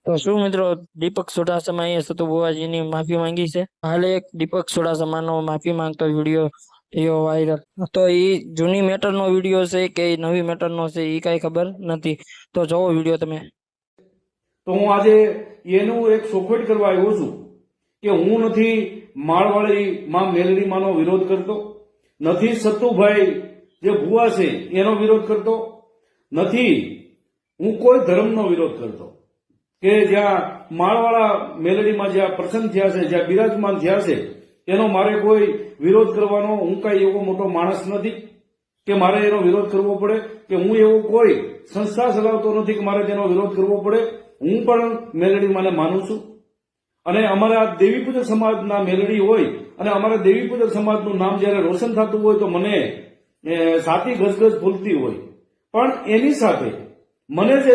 તો શું મિત્રો દીપક ચુડાસમાએ સતુ બુવાજીની માફી માંગી છે। હાલ એક દીપક ચુડાસમાનો માફી માંગતો વિડીયો થયો વાયરલ। તો એ જૂની મેટરનો વિડીયો છે કે નવી મેટરનો છે એ કઈ ખબર નથી। તો જોવો વિડીયો તમે। તો હું આજે એનું એક સોખવટ કરવા આવ્યો છું કે હું નથી માળવાળી માં મેલડી માનો વિરોધ કરતો, નથી સતુભાઈ જે ભુવા છે એનો વિરોધ કરતો, નથી હું કોઈ ધર્મનો વિરોધ કરતો કે જ્યાં માળવાળા મેલડીમાં જ્યાં પ્રસન્ન થયા છે, જ્યાં બિરાજમાન થયા છે એનો મારે કોઈ વિરોધ કરવાનો હું કઈ એવો મોટો માણસ નથી કે મારે એનો વિરોધ કરવો પડે, કે હું એવો કોઈ સંસ્થા ચલાવતો નથી કે મારે તેનો વિરોધ કરવો પડે। હું પણ મેલડી માને માનું છું અને અમારા દેવી પૂજક સમાજના મેલડી હોય અને અમારા દેવી પૂજક સમાજનું નામ જયારે રોશન થતું હોય તો મને છાતી ગજગજ ફૂલતી હોય, પણ એની સાથે મને જે